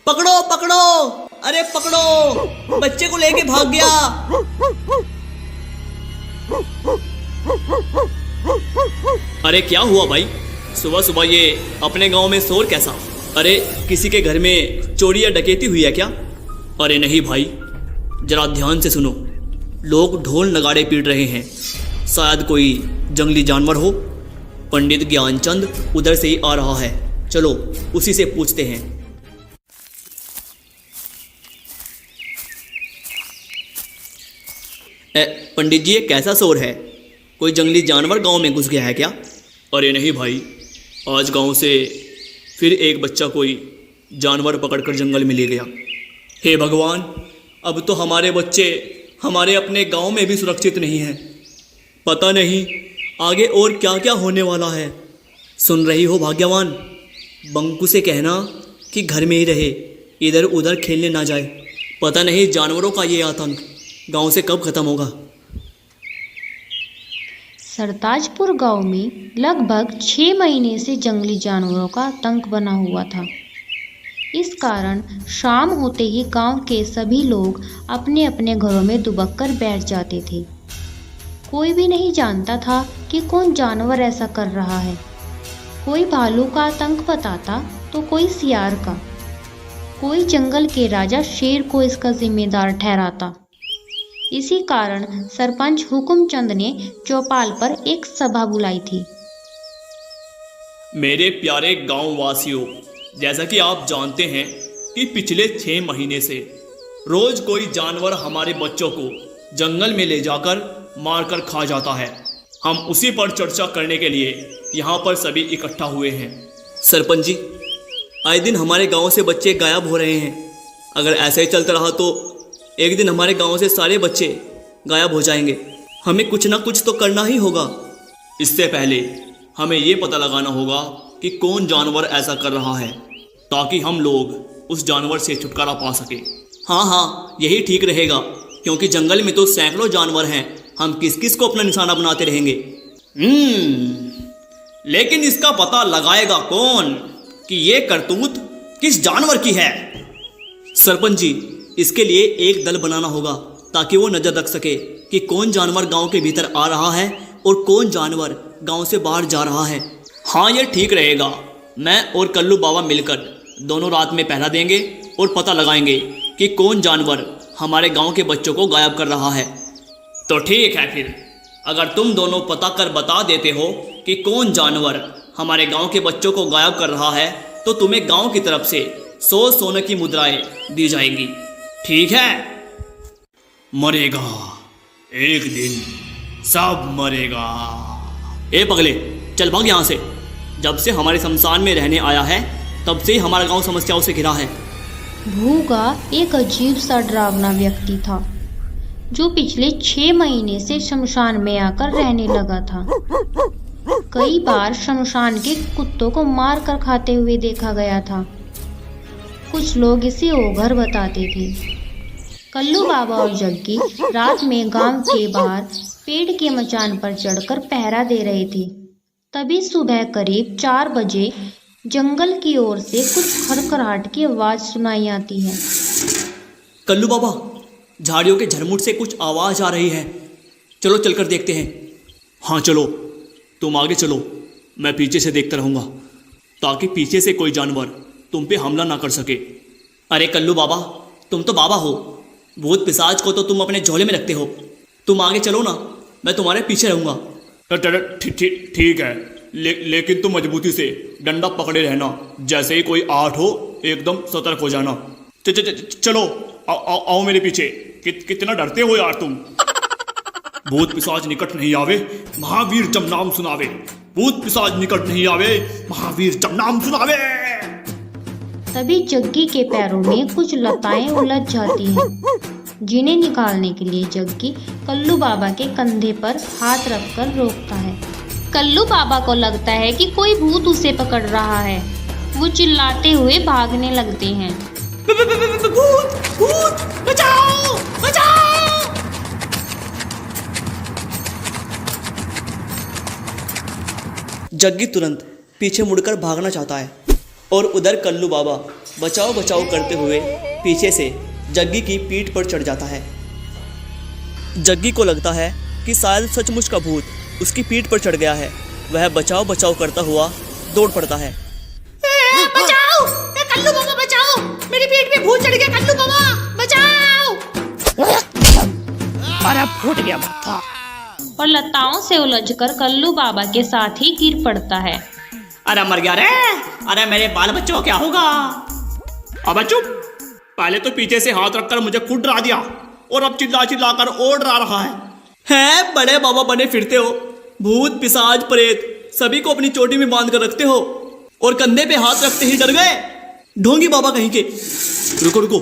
पकड़ो पकड़ो, अरे पकड़ो, बच्चे को लेके भाग गया। अरे क्या हुआ भाई, सुबह सुबह ये अपने गांव में शोर कैसा? अरे किसी के घर में चोरी या डकैती हुई है क्या? अरे नहीं भाई, जरा ध्यान से सुनो, लोग ढोल नगाड़े पीट रहे हैं, शायद कोई जंगली जानवर हो। पंडित ज्ञानचंद उधर से ही आ रहा है, चलो उसी से पूछते हैं। पंडित जी, ये कैसा शोर है? कोई जंगली जानवर गांव में घुस गया है क्या? अरे नहीं भाई, आज गांव से फिर एक बच्चा कोई जानवर पकड़कर जंगल में ले गया। हे भगवान, अब तो हमारे बच्चे हमारे अपने गांव में भी सुरक्षित नहीं हैं। पता नहीं आगे और क्या क्या होने वाला है। सुन रही हो भाग्यवान, बंकू से कहना कि घर में ही रहे, इधर उधर खेलने ना जाए। पता नहीं जानवरों का ये आतंक गांव से कब खत्म होगा। सरताजपुर गांव में लगभग 6 महीने से जंगली जानवरों का आतंक बना हुआ था। इस कारण शाम होते ही गांव के सभी लोग अपने अपने घरों में दुबक कर बैठ जाते थे। कोई भी नहीं जानता था कि कौन जानवर ऐसा कर रहा है। कोई भालू का आतंक बताता तो कोई सियार का, कोई जंगल के राजा शेर को इसका जिम्मेदार ठहराता। इसी कारण सरपंच हुकुमचंद ने चौपाल पर एक सभा बुलाई थी। मेरे प्यारे गांव वासियों, जैसा कि आप जानते हैं कि पिछले 6 महीने से रोज कोई जानवर हमारे बच्चों को जंगल में ले जाकर मारकर खा जाता है। हम उसी पर चर्चा करने के लिए यहाँ पर सभी इकट्ठा हुए हैं। सरपंच जी, आए दिन हमारे गांव से बच्चे गायब हो रहे हैं। अगर ऐसे ही चलता रहा तो एक दिन हमारे गांव से सारे बच्चे गायब हो जाएंगे। हमें कुछ ना कुछ तो करना ही होगा। इससे पहले हमें ये पता लगाना होगा कि कौन जानवर ऐसा कर रहा है, ताकि हम लोग उस जानवर से छुटकारा पा सके। हाँ, यही ठीक रहेगा, क्योंकि जंगल में तो सैकड़ों जानवर हैं। हम किस किस को अपना निशाना बनाते रहेंगे। लेकिन इसका पता लगाएगा कौन कि ये करतूत किस जानवर की है? सरपंच जी, इसके लिए एक दल बनाना होगा, ताकि वो नजर रख सके कि कौन जानवर गांव के भीतर आ रहा है और कौन जानवर गांव से बाहर जा रहा है। हाँ, ये ठीक रहेगा। मैं और कल्लू बाबा मिलकर दोनों रात में पहरा देंगे और पता लगाएंगे कि कौन जानवर हमारे गांव के बच्चों को गायब कर रहा है। तो ठीक है, फिर अगर तुम दोनों पता कर बता देते हो कि कौन जानवर हमारे गांव के बच्चों को गायब कर रहा है, तो तुम्हें गांव की तरफ से 100 सोने की मुद्राएं दी जाएंगी। ठीक है? मरेगा, एक दिन सब मरेगा। ए पगले, चल भाग यहाँ से। जब से हमारे शमशान में रहने आया है, तब से ही हमारा गांव समस्याओं से घिरा है। भूगा एक अजीब सा डरावना व्यक्ति था, जो पिछले 6 महीने से शमशान में आकर रहने लगा था। कई बार शमशान के कुत्तों को मार कर खाते हुए देखा गया था। कुछ लोग इसे ओघर बताते थे। कल्लू बाबा और जग्गी रात में गांव के बाहर पेड़ के मचान पर चढ़कर पहरा दे रहे थे। तभी सुबह करीब 4 बजे जंगल की ओर से कुछ खड़खड़ाहट की आवाज सुनाई आती है। कल्लू बाबा, झाड़ियों के झरमुट से कुछ आवाज आ रही है, चलो चलकर देखते हैं। हाँ चलो, तुम आगे चलो, मैं पीछे से देखता रहूँगा, ताकि पीछे से कोई जानवर तुम पे हमला ना कर सके। अरे कल्लू बाबा, तुम तो बाबा हो, भूत पिशाच को तो तुम अपने झोले में रखते हो। तुम आगे चलो ना, मैं तुम्हारे पीछे रहूँगा। ठीक है, लेकिन तुम मजबूती से डंडा पकड़े रहना। जैसे ही कोई आठ हो, एकदम सतर्क हो जाना। चलो आओ मेरे पीछे। कितना डरते हो यार तुम। भूत पिशाच निकट नहीं आवे, महावीर जब नाम सुनावे। भूत पिशाच निकट नहीं आवे, महावीर जब नाम सुनावे। तभी जग्गी के पैरों में कुछ लताएं उलझ जाती हैं, जिन्हें निकालने के लिए जग्गी कल्लू बाबा के कंधे पर हाथ रखकर रोकता है। कल्लू बाबा को लगता है कि कोई भूत उसे पकड़ रहा है। वो चिल्लाते हुए भागने लगते हैं। भूत, भूत, बचाओ, बचाओ। जग्गी तुरंत पीछे मुड़कर भागना चाहता है और उधर कल्लू बाबा बचाओ बचाओ करते हुए पीछे से जग्गी की पीठ पर चढ़ जाता है। जग्गी को लगता है कि शायद सचमुच का भूत उसकी पीठ पर चढ़ गया है। वह बचाओ बचाओ करता हुआ दौड़ पड़ता है। बचाओ, कल्लू बाबा बचाओ, मेरी पीठ पे भूत चढ़ गया, कल्लू बाबा बचाओ। अरे फूट गया माथा। और लताओं से उलझकर कल्लू बाबा के साथ ही गिर पड़ता है। अरे मर गया रे, अरे मेरे बाल बच्चों क्या होगा। अब चुप, पहले तो पीछे से हाथ रखकर मुझे खुद डरा दिया और अब चिल्ला चिल्ला कर और डरा रहा है बड़े बाबा बने फिरते हो। भूत पिशाच प्रेत सभी को अपनी चोटी में बांध कर रखते हो और कंधे पे हाथ रखते ही डर गए, ढोंगी बाबा कहीं के। रुको रुको,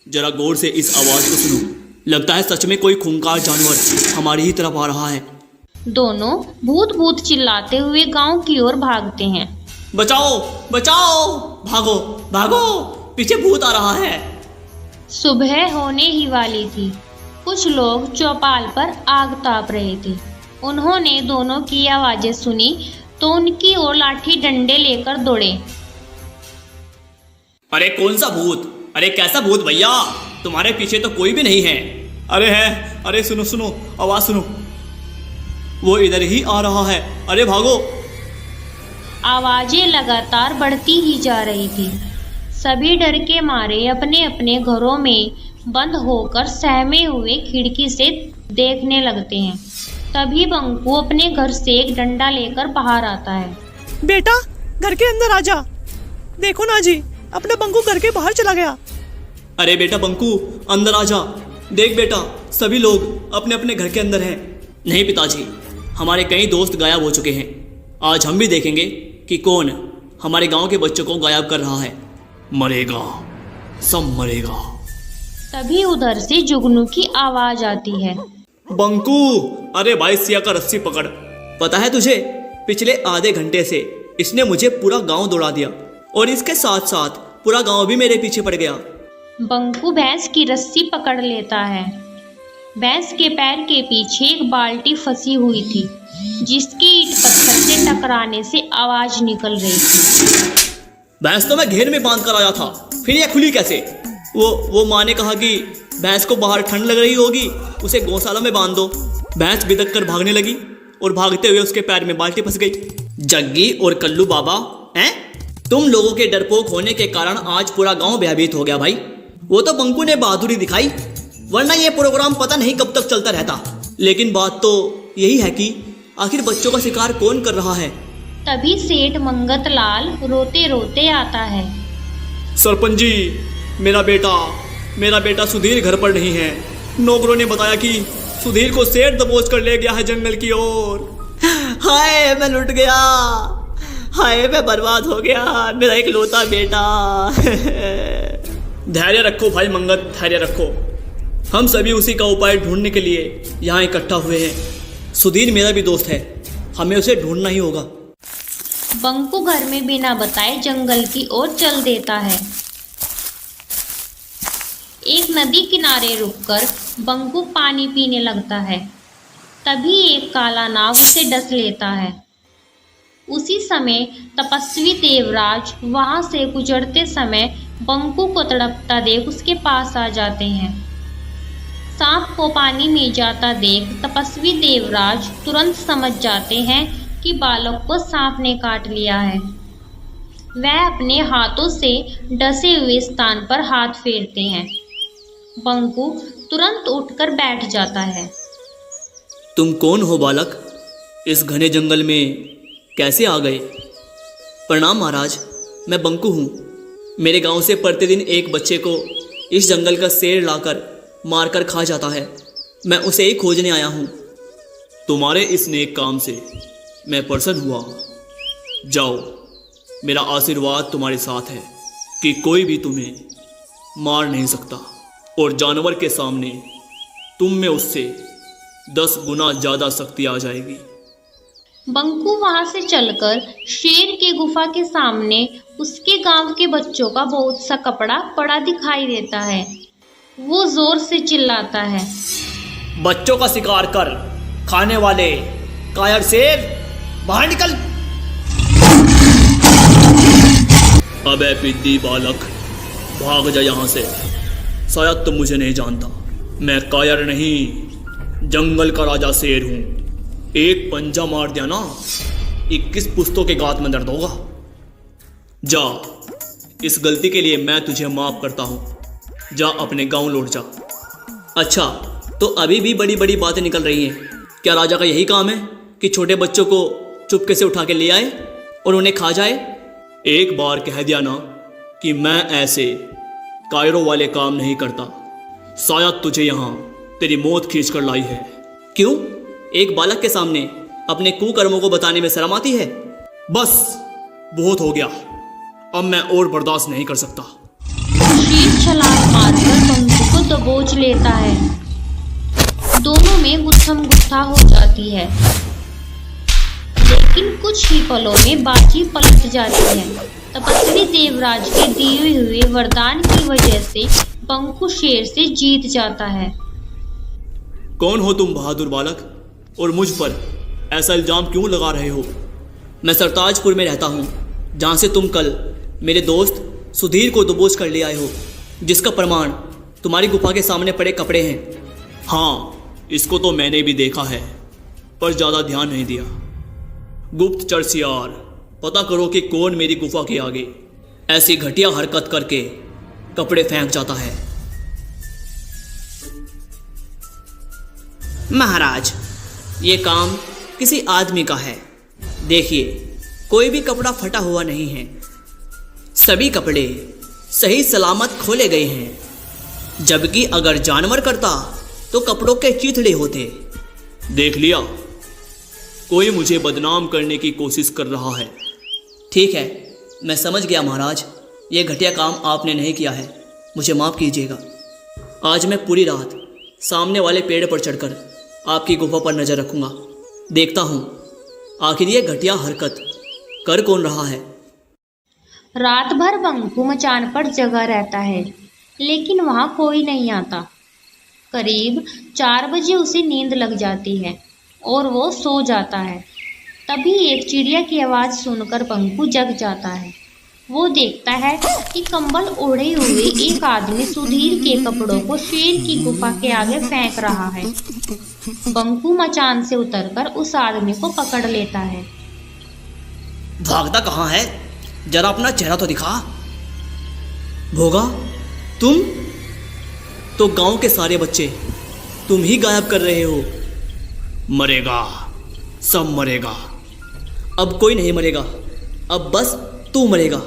जरा गौर से इस आवाज को सुनो। लगता है सच में कोई खूंखार जानवर हमारी ही तरफ आ रहा है। दोनों भूत भूत चिल्लाते हुए गांव की ओर भागते हैं। बचाओ बचाओ, भागो भागो, पीछे भूत आ रहा है। सुबह होने ही वाली थी। कुछ लोग चौपाल पर आग ताप रहे थे। उन्होंने दोनों की आवाजें सुनी तो उनकी ओर लाठी डंडे लेकर दौड़े। अरे कौन सा भूत, अरे कैसा भूत भैया, तुम्हारे पीछे तो कोई भी नहीं है। अरे है, अरे सुनो सुनो, आवाज सुनो, वो इधर ही आ रहा है, अरे भागो। आवाजें लगातार बढ़ती ही जा रही थी। सभी डर के मारे अपने अपने घरों में बंद होकर सहमे हुए खिड़की से देखने लगते हैं। तभी बंकू अपने घर से एक डंडा लेकर बाहर आता है। बेटा घर के अंदर आजा, देखो ना जी अपना बंकू घर के बाहर चला गया। अरे बेटा बंकू अंदर आ जा, देख बेटा सभी लोग अपने अपने घर के अंदर हैं। नहीं पिताजी, हमारे कई दोस्त गायब हो चुके हैं। आज हम भी देखेंगे कि कौन हमारे गांव के बच्चों को गायब कर रहा है। मरेगा, सब मरेगा। तभी उधर से जुगनू की आवाज आती है। बंकू, अरे भाई सिया का रस्सी पकड़। पता है तुझे, पिछले आधे घंटे से इसने मुझे पूरा गांव दौड़ा दिया और इसके साथ साथ पूरा गांव भी मेरे पीछे पड़ गया। बंकू भैंस की रस्सी पकड़ लेता है। भैंस के पैर के पीछे एक बाल्टी फंसी हुई थी जिसकी ईंट पत्थर से टकराने से आवाज निकल रही थी। भैंस तो मैं घेर में बांध कर आया था, फिर ये खुली कैसे? वो माँ ने कहा कि भैंस को बाहर ठंड लग रही होगी, उसे गौशाला में बांध दो। भैंस बिदक कर भागने लगी और भागते हुए उसके पैर में बाल्टी फंस गई। जग्गी और कल्लू बाबा हैं? तुम लोगों के डरपोक होने के कारण आज पूरा गांव भयभीत हो गया भाई। वो तो बंकू ने बहादुरी दिखाई, वरना ये प्रोग्राम पता नहीं कब तक चलता रहता। लेकिन बात तो यही है कि आखिर बच्चों का शिकार कौन कर रहा है? तभी सेठ मंगत लाल रोते रोते आता है। सरपंच जी, मेरा बेटा सुधीर घर पर नहीं है। नौकरों ने बताया कि सुधीर को शेर दबोच कर ले गया है जंगल की ओर। हाय मैं लुट गया, हाय मैं बर्बाद हो गया, मेरा एक लौता बेटा। धैर्य रखो भाई मंगत, धैर्य रखो। हम सभी उसी का उपाय ढूंढने के लिए यहाँ इकट्ठा हुए हैं। सुधीर मेरा भी दोस्त है, हमें उसे ढूंढना ही होगा। बंकू घर में बिना बताए जंगल की ओर चल देता है। एक नदी किनारे रुककर बंकू पानी पीने लगता है। तभी एक काला नाग उसे डस लेता है। उसी समय तपस्वी देवराज वहां से गुजरते समय बंकू को तड़पता देख उसके पास आ जाते हैं। सांप को पानी में जाता देख तपस्वी देवराज तुरंत समझ जाते हैं कि बालक को सांप ने काट लिया है। वह अपने हाथों से डसे हुए स्थान पर हाथ फेरते हैं। बंकू तुरंत उठकर बैठ जाता है। तुम कौन हो बालक? इस घने जंगल में कैसे आ गए? प्रणाम महाराज, मैं बंकू हूँ। मेरे गांव से प्रतिदिन एक बच्चे को इस जंगल का शेर लाकर मारकर खा जाता है। मैं उसे ही खोजने आया हूँ। तुम्हारे इस नेक काम से मैं प्रसन्न हुआ। जाओ, मेरा आशीर्वाद तुम्हारे साथ है कि कोई भी तुम्हें मार नहीं सकता और जानवर के सामने तुम में उससे 10 गुना ज़्यादा शक्ति आ जाएगी। बंकू वहां से चलकर शेर के गुफा के सामने उसके गांव के बच्चों का बहुत सा कपड़ा पड़ा दिखाई देता है। वो जोर से चिल्लाता है, बच्चों का शिकार कर खाने वाले कायर शेर, बाहर निकल। अबे पिद्दी बालक, भाग जा यहाँ से। शायद तुम मुझे नहीं जानता, मैं कायर नहीं, जंगल का राजा शेर हूँ। एक पंजा मार दिया ना, 21 पुश्तों के गात में दर्द होगा। जा, इस गलती के लिए मैं तुझे माफ करता हूँ। जा अपने गांव लौट जा। अच्छा, तो अभी भी बड़ी बड़ी बातें निकल रही हैं। क्या राजा का यही काम है कि छोटे बच्चों को चुपके से उठा के ले आए और उन्हें खा जाए? एक बार कह दिया ना कि मैं ऐसे कायरों वाले काम नहीं करता। शायद तुझे यहाँ तेरी मौत खींच कर लाई है। क्यों? एक बालक के सामने अपने कुकर्मों को बताने में शर्म आती है? बस, बहुत हो गया, अब मैं और बर्दाश्त नहीं कर सकता। शेर छलांग मारकर बंकू को दबोच लेता है। दोनों में गुत्थम गुत्था हो जाती है, लेकिन कुछ ही पलों में बाजी पलट जाती है। तपस्वी देवराज के दिए हुए वरदान की वजह से बंकू शेर से जीत जाता है। कौन हो तुम बहादुर बालक, और मुझ पर ऐसा इल्जाम क्यों लगा रहे हो? मैं सरताजपुर में रहता हूँ, जहाँ से तुम कल मेरे दोस्त सुधीर को दबोच कर ले आए हो, जिसका प्रमाण तुम्हारी गुफा के सामने पड़े कपड़े हैं। हाँ, इसको तो मैंने भी देखा है, पर ज़्यादा ध्यान नहीं दिया। गुप्तचर सियार, पता करो कि कौन मेरी गुफा के आगे ऐसी घटिया हरकत करके कपड़े फेंक जाता है। महाराज, ये काम किसी आदमी का है। देखिए, कोई भी कपड़ा फटा हुआ नहीं है, सभी कपड़े सही सलामत खोले गए हैं। जबकि अगर जानवर करता तो कपड़ों के चीथड़े होते। देख लिया, कोई मुझे बदनाम करने की कोशिश कर रहा है। ठीक है, मैं समझ गया महाराज, ये घटिया काम आपने नहीं किया है, मुझे माफ़ कीजिएगा। आज मैं पूरी रात सामने वाले पेड़ पर चढ़कर आपकी गुफा पर नज़र रखूँगा। देखता हूँ आखिर ये घटिया हरकत कर कौन रहा है। रात भर बंकू मचान पर जगा रहता है, लेकिन वहाँ कोई नहीं आता। करीब 4 बजे उसे नींद लग जाती है और वो सो जाता है। तभी एक चिड़िया की आवाज़ सुनकर बंकू जग जाता है। वो देखता है कि कंबल ओढ़े हुए एक आदमी सुधीर के कपड़ों को शेर की गुफा के आगे फेंक रहा है। बंकू मचान से उतरकर उस आदमी को पकड़ लेता है। भागता कहाँ है? जरा अपना चेहरा तो दिखा। भोगा, तुम तो गांव के सारे बच्चे तुम ही गायब कर रहे हो। मरेगा, सब मरेगा। अब कोई नहीं मरेगा, अब बस तू मरेगा।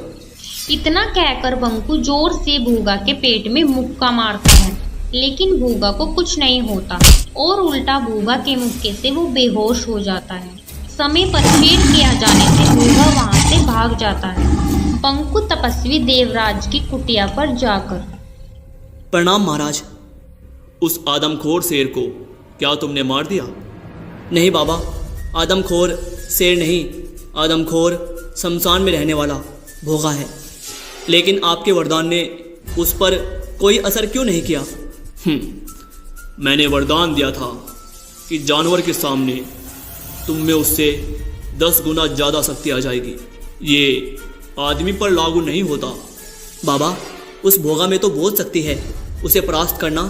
इतना कहकर बंकू जोर से भूगा के पेट में मुक्का मारता है, लेकिन भूगा को कुछ नहीं होता और उल्टा भूगा के मुक्के से वो बेहोश हो जाता है। समय पर शेर के आ जाने से भूगा वहां से भाग जाता है। बंकू तपस्वी देवराज की कुटिया पर जाकर, प्रणाम महाराज। उस आदमखोर शेर को क्या तुमने मार दिया? नहीं बाबा, आदमखोर शेर नहीं, आदमखोर शमशान में रहने वाला भोगा है। लेकिन आपके वरदान ने उस पर कोई असर क्यों नहीं किया? मैंने वरदान दिया था कि जानवर के सामने तुम में उससे 10 गुना ज़्यादा शक्ति आ जाएगी। ये आदमी पर लागू नहीं होता। बाबा, उस भोगा में तो बहुत शक्ति है, उसे परास्त करना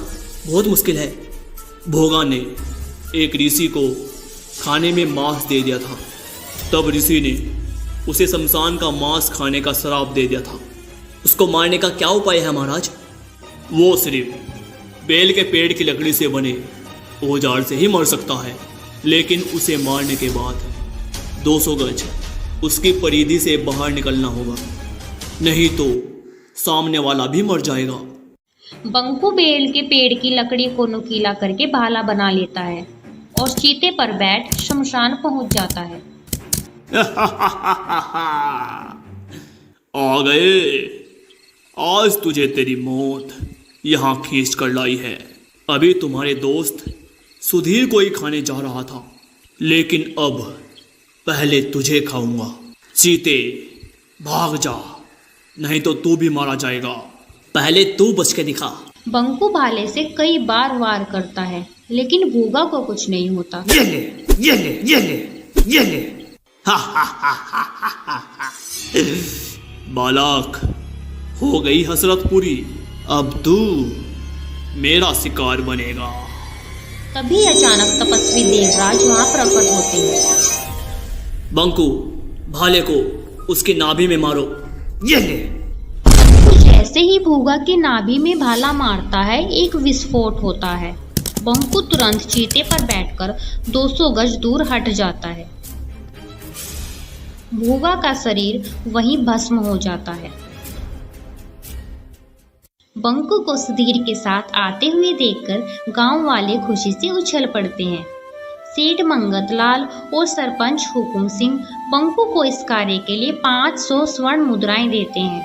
बहुत मुश्किल है। भोगा ने एक ऋषि को खाने में मांस दे दिया था, तब ऋषि ने उसे शमशान का मांस खाने का श्राप दे दिया था। उसको मारने का क्या उपाय है महाराज? वो सिर्फ बेल के पेड़ की लकड़ी से बने औजार से ही मर सकता है, लेकिन उसे मारने के बाद 200 गज उसकी परिधि से बाहर निकलना होगा, नहीं तो सामने वाला भी मर जाएगा। बंकू बेल के पेड़ की लकड़ी को नुकीला करके भाला बना लेता है और चीते पर बैठ शमशान पहुंच जाता है। आ गए, आज तुझे तेरी मौत यहाँ खींच कर लाई है। अभी तुम्हारे दोस्त सुधीर को ही खाने जा रहा था, लेकिन अब पहले तुझे खाऊंगा। चीते, भाग जा, नहीं तो तू भी मारा जाएगा। पहले तू बच के दिखा। बंकू भाले से कई बार वार करता है, लेकिन भूगा को कुछ नहीं होता। ये ले, ये ले, ये ले, ये ले। बालक, हो गई हसरत पूरी। अब तू मेरा शिकार बनेगा। तभी अचानक तपस्वी देवराज वहां प्रकट होते हैं। बंकू, भाले को उसके नाभि में मारो। ये ले। जैसे ही भूगा की नाभि में भाला मारता है, एक विस्फोट होता है। बंकू तुरंत चीते पर बैठकर 200 गज दूर हट जाता है। भूगा का शरीर वहीं भस्म हो जाता है। बंकू को सुधीर के साथ आते हुए देखकर गांव वाले खुशी से उछल पड़ते हैं। सेठ मंगतलाल और सरपंच हुकुम सिंह बंकू को इस कार्य के लिए 500 स्वर्ण मुद्राएं देते हैं।